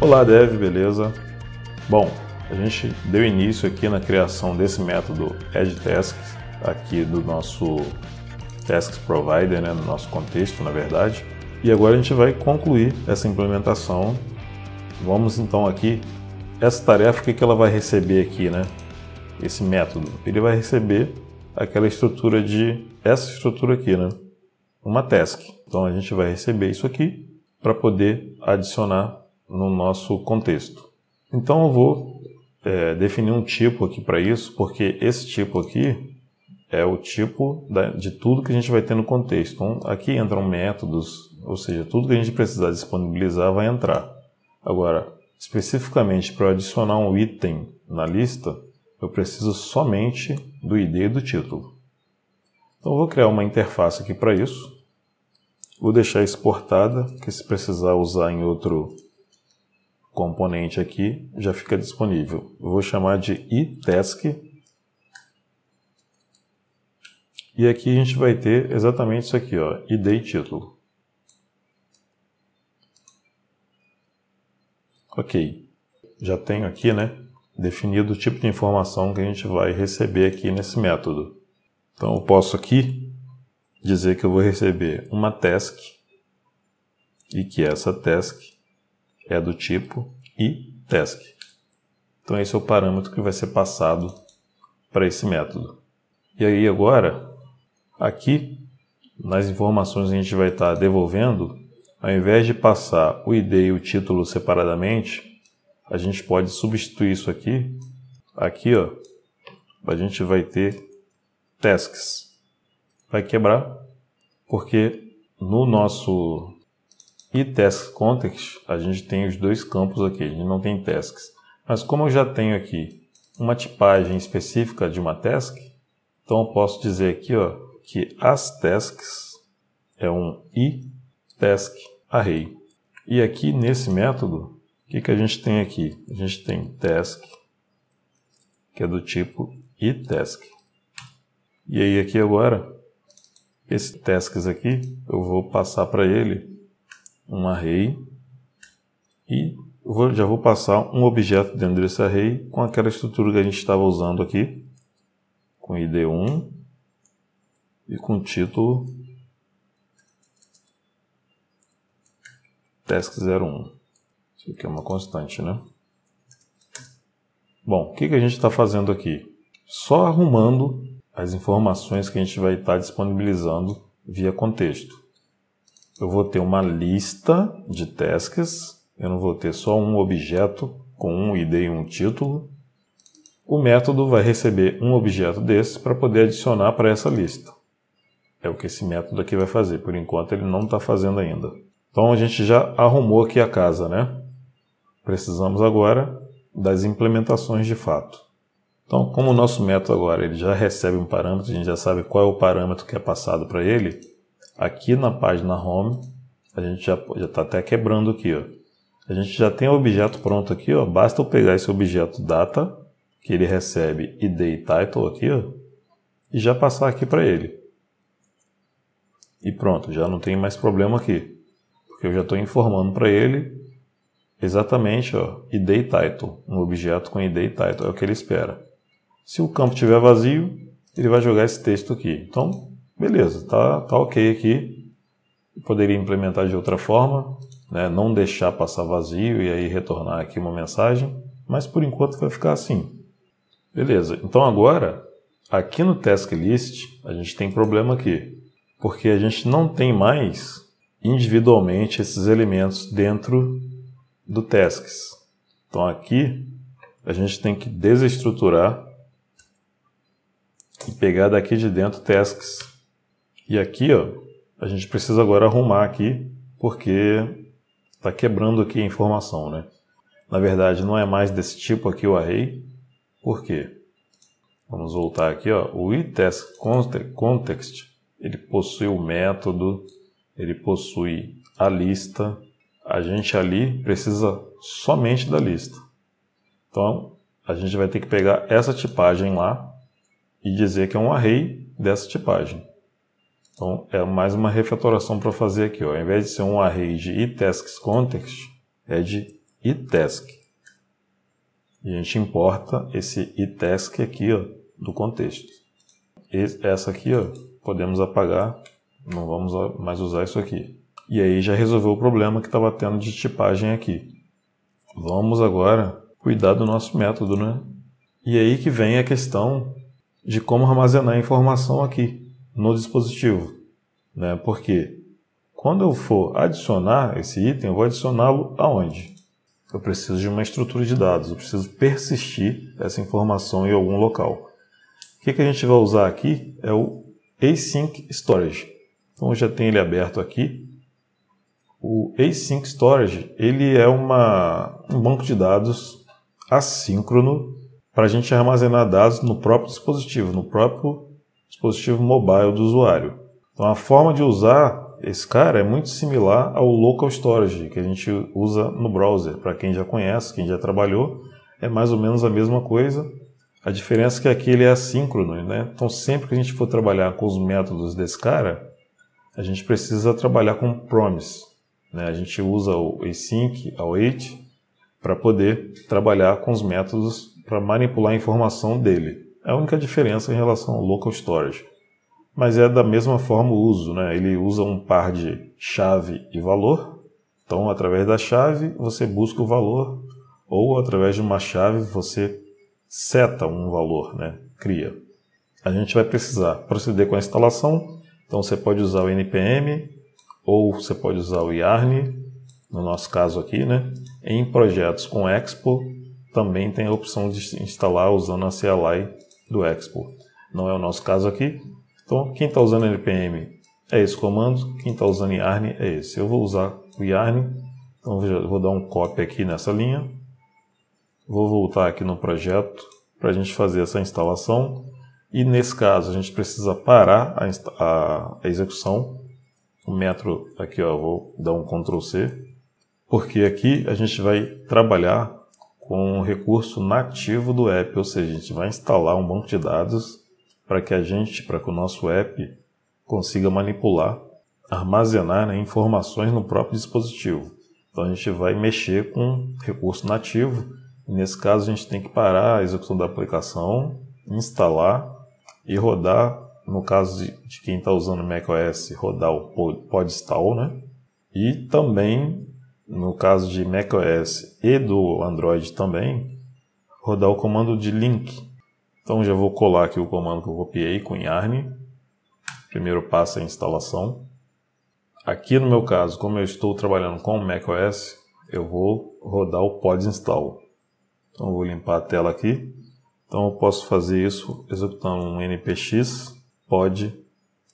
Olá Dev, beleza? Bom, a gente deu início aqui na criação desse método addTasks aqui do nosso Tasks Provider, né, no nosso contexto, na verdade. E agora a gente vai concluir essa implementação. Vamos então aqui, essa tarefa, o que ela vai receber aqui, né? Esse método, ele vai receber aquela estrutura essa estrutura aqui, né? Uma task. Então a gente vai receber isso aqui para poder adicionar no nosso contexto. Então eu vou definir um tipo aqui para isso, porque esse tipo aqui é o tipo de tudo que a gente vai ter no contexto. Então aqui entram métodos, ou seja, tudo que a gente precisar disponibilizar vai entrar. Agora, especificamente para adicionar um item na lista, eu preciso somente do ID e do título. Então eu vou criar uma interface aqui para isso. Vou deixar exportada, que se precisar usar em outro componente aqui, já fica disponível. Eu vou chamar de iTask. E aqui a gente vai ter exatamente isso aqui, ó, ID e título. Ok. Já tenho aqui, né, definido o tipo de informação que a gente vai receber aqui nesse método. Então eu posso aqui dizer que eu vou receber uma task e que essa task é do tipo iTask. Então esse é o parâmetro que vai ser passado para esse método. E aí agora, aqui nas informações que a gente vai estar devolvendo, ao invés de passar o ID e o título separadamente, a gente pode substituir isso aqui. Aqui, ó, a gente vai ter tasks. Vai quebrar, porque no nosso iTask Context, a gente tem os dois campos aqui, a gente não tem tasks. Mas como eu já tenho aqui uma tipagem específica de uma task, então eu posso dizer aqui, ó, que as tasks é um iTask Array. E aqui nesse método, o que a gente tem aqui? A gente tem task, que é do tipo iTask. E aí aqui agora, esse tasks aqui, eu vou passar para ele um array e já vou passar um objeto dentro desse array com aquela estrutura que a gente estava usando aqui, com id1 e com título task01. Isso aqui é uma constante, né? Bom, o que a gente está fazendo aqui? Só arrumando as informações que a gente vai estar disponibilizando via contexto. Eu vou ter uma lista de tasks, eu não vou ter só um objeto com um ID e um título. O método vai receber um objeto desse para poder adicionar para essa lista. É o que esse método aqui vai fazer, por enquanto ele não está fazendo ainda. Então a gente já arrumou aqui a casa, né? Precisamos agora das implementações de fato. Então, como o nosso método agora ele já recebe um parâmetro, a gente já sabe qual é o parâmetro que é passado para ele, aqui na página Home, a gente já está até quebrando aqui, ó. A gente já tem o objeto pronto aqui, ó. Basta eu pegar esse objeto Data, que ele recebe ID e Title aqui, ó, e já passar aqui para ele. E pronto, já não tem mais problema aqui, porque eu já estou informando para ele exatamente, ó, ID e Title, um objeto com ID e Title, é o que ele espera. Se o campo estiver vazio, ele vai jogar esse texto aqui. Então, beleza, tá ok aqui. Eu poderia implementar de outra forma, né? Não deixar passar vazio e aí retornar aqui uma mensagem, mas por enquanto vai ficar assim. Beleza, então agora, aqui no Task List, a gente tem problema aqui, porque a gente não tem mais individualmente esses elementos dentro do Tasks. Então aqui, a gente tem que desestruturar e pegar daqui de dentro tasks. E aqui, ó, a gente precisa agora arrumar aqui, porque está quebrando aqui a informação, né? Na verdade, não é mais desse tipo aqui o array. Por quê? Vamos voltar aqui, ó. O iTask Context, ele possui o método, ele possui a lista. A gente ali precisa somente da lista. Então, a gente vai ter que pegar essa tipagem lá e dizer que é um array dessa tipagem. Então, é mais uma refatoração para fazer aqui, ó. Ao invés de ser um array de iTasks Context, é de iTask. E a gente importa esse iTask aqui, ó, do contexto. Essa aqui, ó, podemos apagar, não vamos mais usar isso aqui. E aí já resolveu o problema que estava tendo de tipagem aqui. Vamos agora cuidar do nosso método, né? E aí que vem a questão de como armazenar a informação aqui no dispositivo, né? Porque quando eu for adicionar esse item, eu vou adicioná-lo aonde? Eu preciso de uma estrutura de dados, eu preciso persistir essa informação em algum local. O que a gente vai usar aqui é o Async Storage. Então eu já tenho ele aberto aqui. O Async Storage ele é um banco de dados assíncrono para a gente armazenar dados no próprio dispositivo mobile do usuário. Então a forma de usar esse cara é muito similar ao Local Storage que a gente usa no browser. Para quem já conhece, quem já trabalhou, é mais ou menos a mesma coisa. A diferença é que aqui ele é assíncrono, né? Então sempre que a gente for trabalhar com os métodos desse cara, a gente precisa trabalhar com promise. A gente usa o async, await, para poder trabalhar com os métodos para manipular a informação dele. É a única diferença em relação ao local storage. Mas é da mesma forma o uso, né? Ele usa um par de chave e valor. Então, através da chave, você busca o valor, ou através de uma chave, você seta um valor, né? Cria. A gente vai precisar proceder com a instalação. Então, você pode usar o npm, ou você pode usar o yarn, no nosso caso aqui, né? Em projetos com Expo, também tem a opção de instalar usando a CLI do Expo. Não é o nosso caso aqui. Então, quem está usando npm é esse comando, quem está usando yarn é esse. Eu vou usar o yarn, então eu vou dar um copy aqui nessa linha. Vou voltar aqui no projeto para a gente fazer essa instalação. E nesse caso, a gente precisa parar a execução. O metro aqui, ó, vou dar um Ctrl C, porque aqui a gente vai trabalhar com o recurso nativo do app, ou seja, a gente vai instalar um banco de dados para que o nosso app consiga manipular, armazenar, né, informações no próprio dispositivo. Então a gente vai mexer com recurso nativo, e nesse caso a gente tem que parar a execução da aplicação, instalar e rodar. No caso de quem está usando macOS, rodar o podinstall, né? E também, no caso de macOS e do Android também, rodar o comando de link. Então já vou colar aqui o comando que eu copiei com yarn. Primeiro passo é a instalação. Aqui no meu caso, como eu estou trabalhando com macOS, eu vou rodar o podinstall. Então eu vou limpar a tela aqui. Então eu posso fazer isso executando um npx pod-install.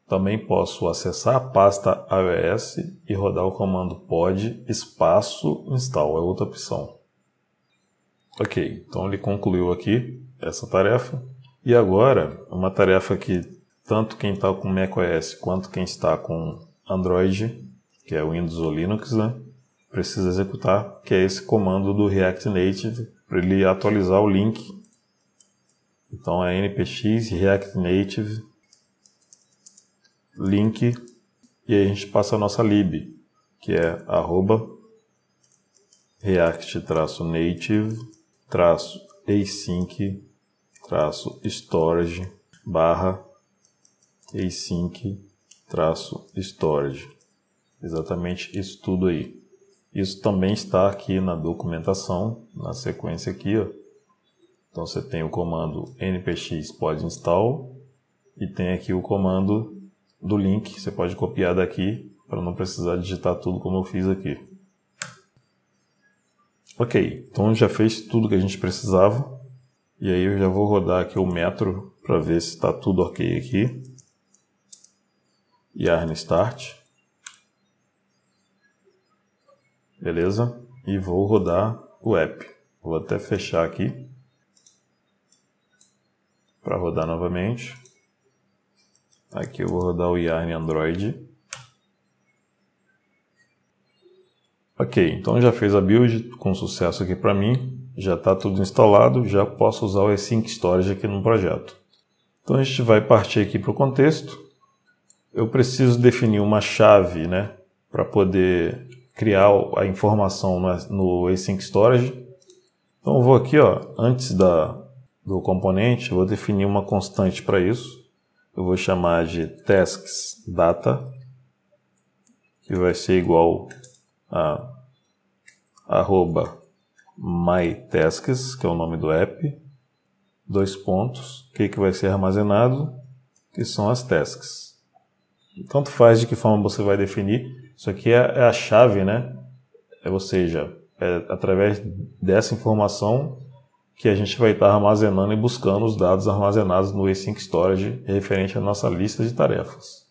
Também posso acessar a pasta iOS e rodar o comando pod -install, é outra opção. Ok, então ele concluiu aqui essa tarefa. E agora, uma tarefa que tanto quem está com macOS quanto quem está com Android, que é Windows ou Linux, né, precisa executar, que é esse comando do React Native, para ele atualizar o link. Então é npx React Native link, e aí a gente passa a nossa lib, que é @react-native-async-storage /async-storage. Exatamente isso tudo aí. Isso também está aqui na documentação, na sequência aqui, ó. Então você tem o comando npx podinstall e tem aqui o comando do link. Você pode copiar daqui para não precisar digitar tudo como eu fiz aqui. Ok, então já fez tudo que a gente precisava. E aí eu já vou rodar aqui o metro para ver se está tudo ok aqui. Yarn start. Beleza? E vou rodar o app. Vou até fechar aqui para rodar novamente. Aqui eu vou rodar o Yarn Android. Ok, então já fez a build com sucesso aqui para mim. Já está tudo instalado, já posso usar o Async Storage aqui no projeto. Então a gente vai partir aqui para o contexto. Eu preciso definir uma chave, né, para poder criar a informação no Async Storage. Então eu vou aqui, ó, antes do componente, eu vou definir uma constante para isso. Eu vou chamar de tasks data, que vai ser igual a @mytasks, que é o nome do app, 2 pontos, o que vai ser armazenado, que são as tasks. Tanto faz de que forma você vai definir, isso aqui é a chave, né? Ou seja, é através dessa informação que a gente vai estar armazenando e buscando os dados armazenados no Async Storage referente à nossa lista de tarefas.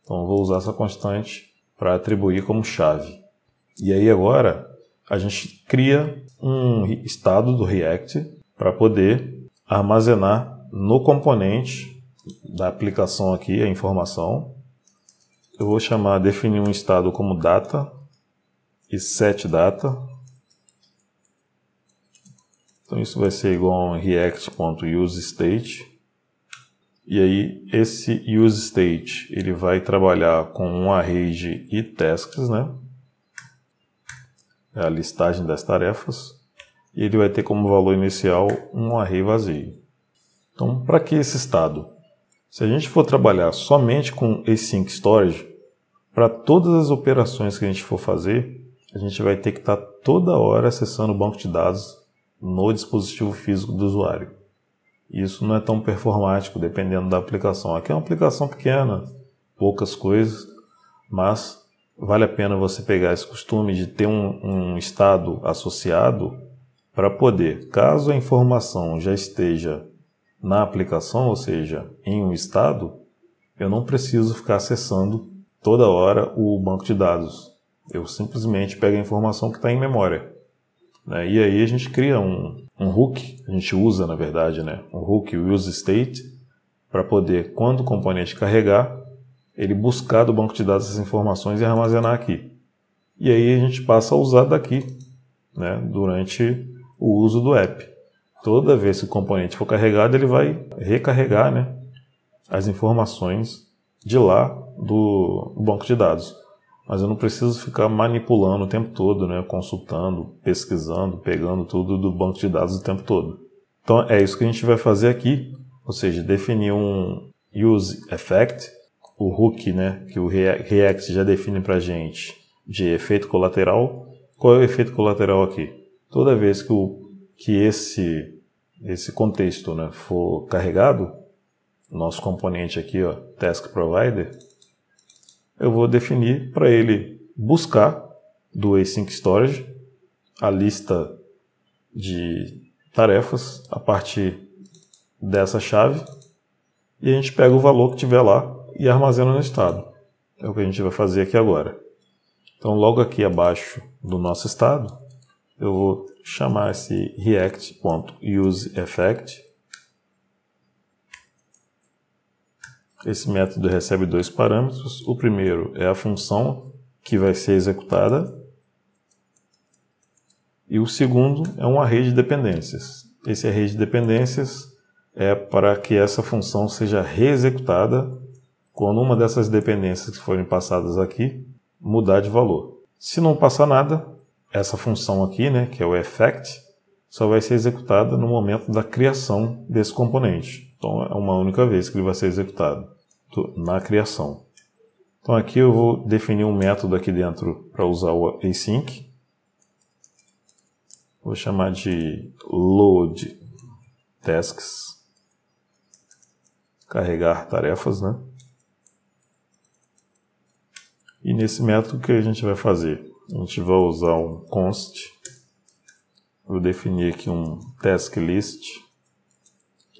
Então eu vou usar essa constante para atribuir como chave. E aí agora a gente cria um estado do React para poder armazenar no componente da aplicação aqui a informação. Eu vou definir um estado como data e setData. Então isso vai ser igual a react.useState. E aí esse useState ele vai trabalhar com um array de iTasks, né? É a listagem das tarefas. E ele vai ter como valor inicial um array vazio. Então, para que esse estado? Se a gente for trabalhar somente com Async Storage, para todas as operações que a gente for fazer, a gente vai ter que estar toda hora acessando o banco de dados no dispositivo físico do usuário. Isso não é tão performático, dependendo da aplicação. Aqui é uma aplicação pequena, poucas coisas, mas vale a pena você pegar esse costume de ter um estado associado para poder, caso a informação já esteja na aplicação, ou seja, em um estado, eu não preciso ficar acessando toda hora o banco de dados. Eu simplesmente pego a informação que está em memória. E aí a gente cria um hook, a gente usa na verdade, né, um hook useState para poder, quando o componente carregar, ele buscar do banco de dados essas informações e armazenar aqui. E aí a gente passa a usar daqui, né, durante o uso do app. Toda vez que o componente for carregado, ele vai recarregar, né, as informações de lá do banco de dados. Mas eu não preciso ficar manipulando o tempo todo, né, consultando, pesquisando, pegando tudo do banco de dados o tempo todo. Então é isso que a gente vai fazer aqui, ou seja, definir um useEffect, o hook, né, que o React já define para a gente de efeito colateral. Qual é o efeito colateral aqui? Toda vez que esse contexto, né, for carregado, nosso componente aqui, ó, Task Provider, eu vou definir para ele buscar do Async Storage a lista de tarefas a partir dessa chave e a gente pega o valor que tiver lá e armazena no estado. É o que a gente vai fazer aqui agora. Então logo aqui abaixo do nosso estado eu vou chamar esse react.useEffect. Esse método recebe 2 parâmetros. O primeiro é a função que vai ser executada. E o segundo é um array de dependências. Esse array de dependências é para que essa função seja reexecutada quando uma dessas dependências que forem passadas aqui mudar de valor. Se não passar nada, essa função aqui, né, que é o effect, só vai ser executada no momento da criação desse componente. Então é uma única vez que ele vai ser executado na criação. Então aqui eu vou definir um método aqui dentro para usar o async. Vou chamar de load tasks, carregar tarefas, né? E nesse método o que a gente vai fazer? A gente vai usar um const. Vou definir aqui um task list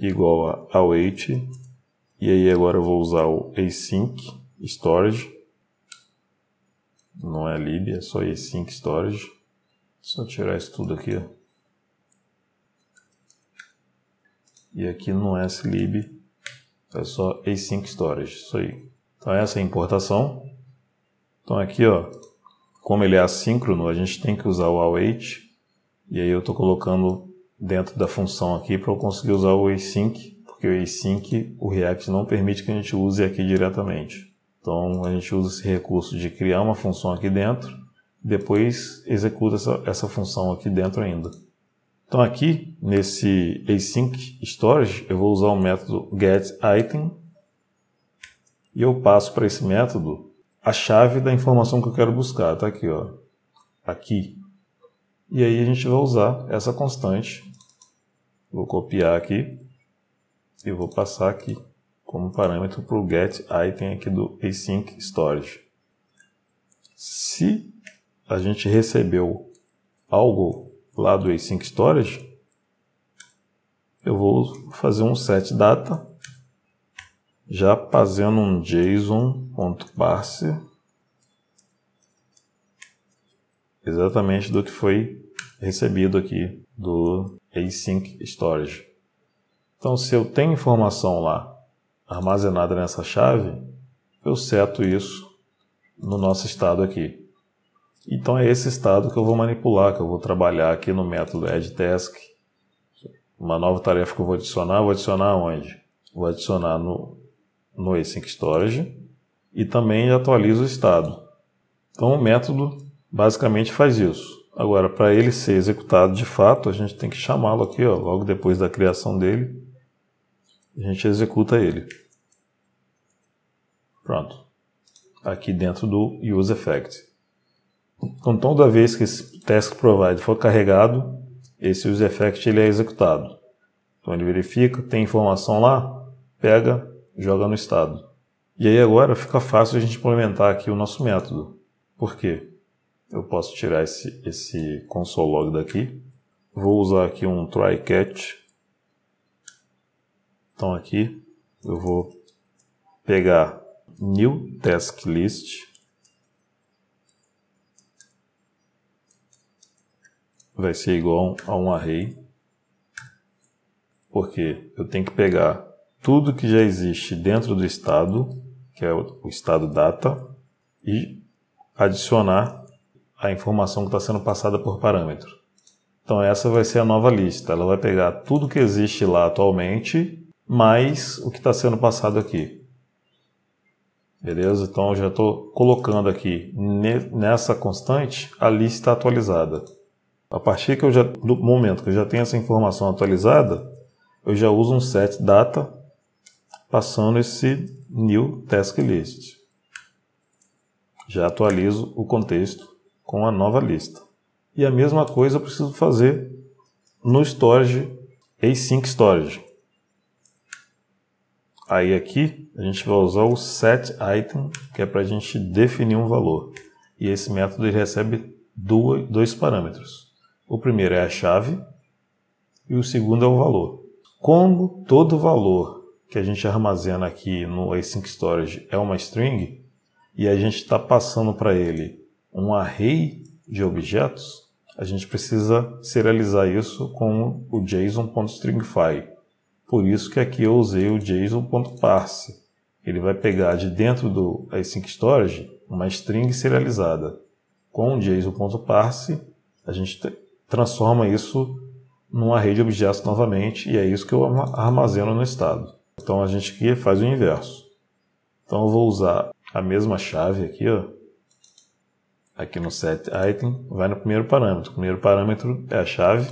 igual a await. E aí agora eu vou usar o async storage. Não é lib, é só async storage. Só tirar isso tudo aqui, ó. E aqui no slib é só async storage, isso aí. Então essa é a importação. Então aqui, ó, como ele é assíncrono, a gente tem que usar o await. E aí eu estou colocando dentro da função aqui para eu conseguir usar o async, porque o async o React não permite que a gente use aqui diretamente. Então a gente usa esse recurso de criar uma função aqui dentro depois executa essa função aqui dentro ainda. Então aqui, nesse async storage, eu vou usar o método getItem e eu passo para esse método a chave da informação que eu quero buscar. Está aqui, ó, aqui. E aí a gente vai usar essa constante. Vou copiar aqui e vou passar aqui como parâmetro para o getItem aqui do async storage. Se a gente recebeu algo lá do async storage, eu vou fazer um setData, já fazendo um json.parse exatamente do que foi recebido aqui do async storage. Então, se eu tenho informação lá armazenada nessa chave, eu seto isso no nosso estado aqui. Então é esse estado que eu vou manipular, que eu vou trabalhar aqui no método addTask. Uma nova tarefa que eu vou adicionar onde? Vou adicionar no async storage e também atualizo o estado. Então o método basicamente faz isso. Agora, para ele ser executado de fato, a gente tem que chamá-lo aqui, ó, logo depois da criação dele, a gente executa ele. Pronto. Aqui dentro do useEffect. Então, toda vez que esse taskProvide for carregado, esse useEffect ele é executado. Então, ele verifica, tem informação lá, pega, joga no estado. E aí agora fica fácil a gente implementar aqui o nosso método. Por quê? Eu posso tirar esse console log daqui. Vou usar aqui um try-catch. Então aqui eu vou pegar new task list. Vai ser igual a um array. Porque eu tenho que pegar tudo que já existe dentro do estado, que é o estado data, e adicionar a informação que está sendo passada por parâmetro. Então essa vai ser a nova lista. Ela vai pegar tudo que existe lá atualmente, mais o que está sendo passado aqui. Beleza? Então eu já estou colocando aqui nessa constante a lista atualizada. A partir do momento que eu já tenho essa informação atualizada, eu já uso um setData passando esse new task list. Já atualizo o contexto com a nova lista. E a mesma coisa eu preciso fazer no storage, async storage. Aí aqui a gente vai usar o setItem, que é para a gente definir um valor. E esse método ele recebe dois parâmetros. O primeiro é a chave e o segundo é o valor. Como todo valor que a gente armazena aqui no async storage é uma string, e a gente está passando para ele um array de objetos, a gente precisa serializar isso com o json.stringify. Por isso que aqui eu usei o json.parse. Ele vai pegar de dentro do async storage uma string serializada. Com o json.parse, a gente transforma isso num array de objetos novamente, e é isso que eu armazeno no estado. Então a gente aqui faz o inverso. Então eu vou usar a mesma chave aqui, ó, aqui no setItem, vai no primeiro parâmetro. O primeiro parâmetro é a chave,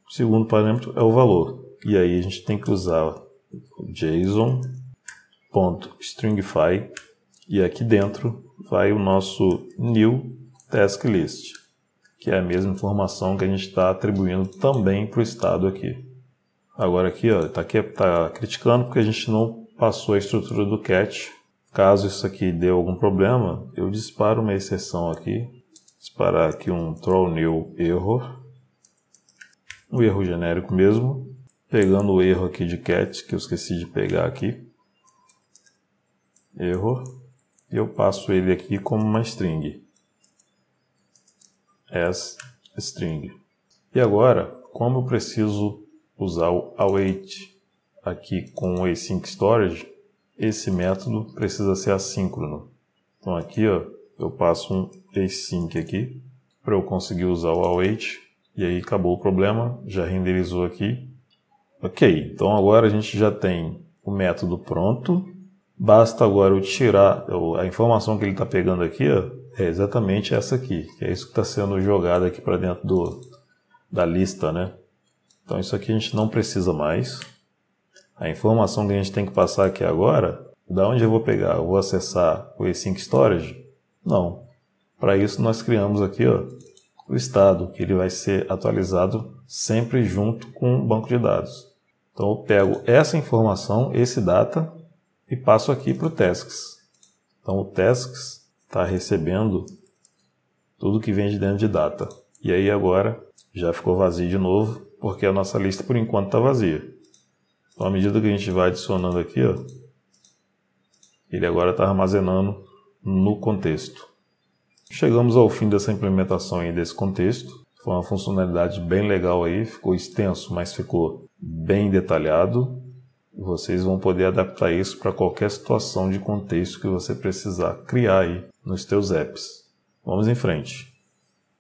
o segundo parâmetro é o valor. E aí a gente tem que usar o json.stringify, e aqui dentro vai o nosso new task list, que é a mesma informação que a gente está atribuindo também para o estado aqui. Agora aqui está criticando porque a gente não passou a estrutura do catch. Caso isso aqui dê algum problema, eu disparo uma exceção aqui. Disparar aqui um throw new error. Um erro genérico mesmo. Pegando o erro aqui de catch, que eu esqueci de pegar aqui. Error. E eu passo ele aqui como uma string. As string. E agora, como eu preciso usar o await aqui com o async storage, esse método precisa ser assíncrono. Então aqui, ó, eu passo um async aqui para eu conseguir usar o await, e aí acabou o problema, já renderizou aqui. Ok, então agora a gente já tem o método pronto. Basta agora eu tirar a informação que ele está pegando aqui, ó, é exatamente essa aqui, que é isso que está sendo jogado aqui para dentro da lista, né? Então isso aqui a gente não precisa mais. A informação que a gente tem que passar aqui agora, da onde eu vou pegar? Eu vou acessar o E5 Storage? Não. Para isso nós criamos aqui, ó, o estado, que ele vai ser atualizado sempre junto com o banco de dados. Então eu pego essa informação, esse data, e passo aqui para o tasks. Então o tasks está recebendo tudo que vem de dentro de data. E aí agora já ficou vazio de novo, porque a nossa lista por enquanto está vazia. Então à medida que a gente vai adicionando aqui, ó, ele agora está armazenando no contexto. Chegamos ao fim dessa implementação aí desse contexto. Foi uma funcionalidade bem legal aí, ficou extenso, mas ficou bem detalhado. Vocês vão poder adaptar isso para qualquer situação de contexto que você precisar criar aí nos teus apps. Vamos em frente.